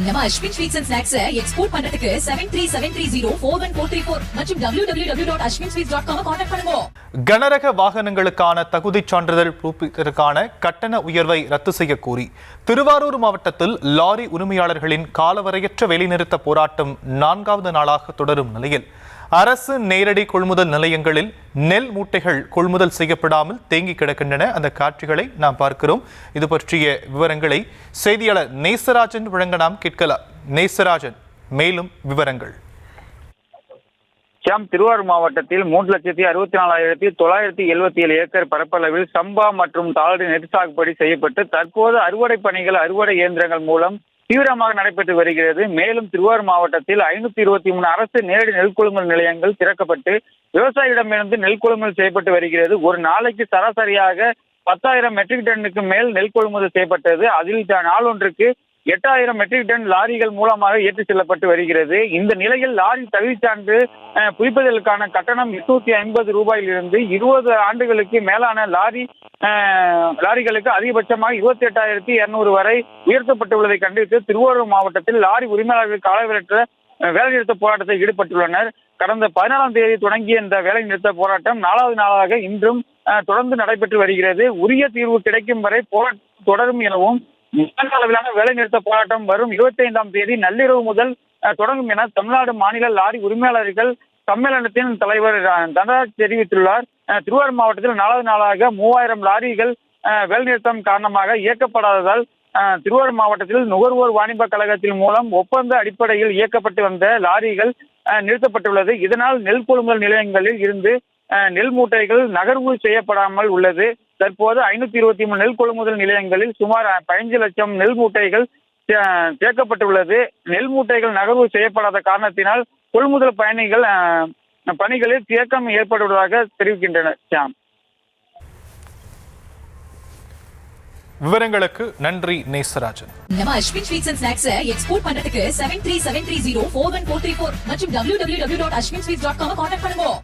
நம்ம Ashwin sweets and snacks export பண்றதுக்கு 7373041434 மற்றும் www.ashwinsweets.com கான்டாக்ட் பண்ணுங்க. கனரக வாகனங்களுக்கான தகுதிச் சான்றிதழ் புதுப்பிப்பதற்கான கட்டண உயர்வை ரத்து செய்ய கோரி திருவாரூர் மாவட்டத்தில் லாரி உரிமையாளர்களின் காலவரையற்ற வேலைநிறுத்த போராட்டம் 4வது நாளாக தொடரும் நிலையில் அரசு நேரடி கொள்முதல் நிலையங்களில் நெல் மூட்டைகள் கொள்முதல் செய்யப்படாமல் தேங்கி கிடக்கின்றன. அந்த காட்சிகளை நாம் பார்க்கிறோம். இது பற்றிய விவரங்களை செய்தியாளர் நேசராஜன் வழங்க நாம் கேட்கலாம். நேசராஜன், மேலும் விவரங்கள். திருவாரூர் மாவட்டத்தில் 3,64,977 ஏக்கர் பரப்பளவில் சம்பா மற்றும் தாளடி நெல் சாகுபடி செய்யப்பட்டு தற்போது அறுவடை பணிகள் அறுவடை இயந்திரங்கள் மூலம் தீவிரமாக நடைபெற்று வருகிறது. மேலும் திருவாரூர் மாவட்டத்தில் 523 அரசு நேரடி நெல் கொள்முதல் நிலையங்கள் திறக்கப்பட்டு விவசாயியிடமிருந்து நெல் கொள்முதல் செய்யப்பட்டு வருகிறது. ஒரு நாளைக்கு சராசரியாக 10,000 மெட்ரிக் டன்னுக்கு மேல் நெல் கொள்முதல் செய்யப்பட்டது. அதில் நாளொன்றுக்கு 8,000 மெட்ரிக் டன் லாரிகள் மூலமாக ஏற்றி செல்லப்பட்டு வருகிறது. இந்த நிலையில் லாரி தகுதிச் சான்று புதுப்பிப்பதற்கான கட்டணம் 850 ரூபாயிலிருந்து 20 ஆண்டுகளுக்கு மேலான லாரிகளுக்கு அதிகபட்சமாக 28,200 வரை உயர்த்தப்பட்டுள்ளதை கண்டித்து திருவாரூர் மாவட்டத்தில் லாரி உரிமையாளர்கள் காலவரையற்ற வேலைநிறுத்த போராட்டத்தில் ஈடுபட்டுள்ளனர். கடந்த 14ஆம் தேதி தொடங்கிய இந்த வேலைநிறுத்த போராட்டம் 4வது நாளாக இன்றும் தொடர்ந்து நடைபெற்று வருகிறது. உரிய தீர்வு கிடைக்கும் வரை போராட்டம் தொடரும் எனவும் அளவிலான வேலைநிறுத்த போராட்டம் வரும் 25ஆம் தேதி நள்ளிரவு முதல் தொடங்கும் என தமிழ்நாடு மாநில லாரி உரிமையாளர்கள் சம்மேளனத்தின் தலைவர் தனராஜ் தெரிவித்துள்ளார். திருவாரூர் மாவட்டத்தில் 4வது நாளாக 3000 லாரிகள் வேலைநிறுத்தம் காரணமாக இயக்கப்படாததால் திருவாரூர் மாவட்டத்தில் நுகர்வோர் வாணிப கழகத்தின் மூலம் ஒப்பந்த அடிப்படையில் இயக்கப்பட்டு வந்த லாரிகள் நிறுத்தப்பட்டுள்ளது. இதனால் நெல் கொள்முதல் நிலையங்களில் இருந்து நெல் மூட்டைகள் நகர்வு செய்யப்படாமல் உள்ளது. தற்போது 523 நெல் கொள்முதல் நிலையங்களில் சுமார் 15 லட்சம் நெல் மூட்டைகள் சேர்க்கப்பட்டுள்ளது. நெல் மூட்டைகள் நகர்வு செய்யப்படாத காரணத்தினால் கொள்முதல் பணிகளில் தேக்கம் ஏற்படுவதாக தெரிவிக்கின்றனர். விவரங்களுக்கு நன்றி நேசராஜன். நம்ம Ashwin sweets and snacks export பண்றதுக்கு 7373041434 மற்றும் www.ashwinsweets.com கான்டாக்ட் பண்ணுங்க.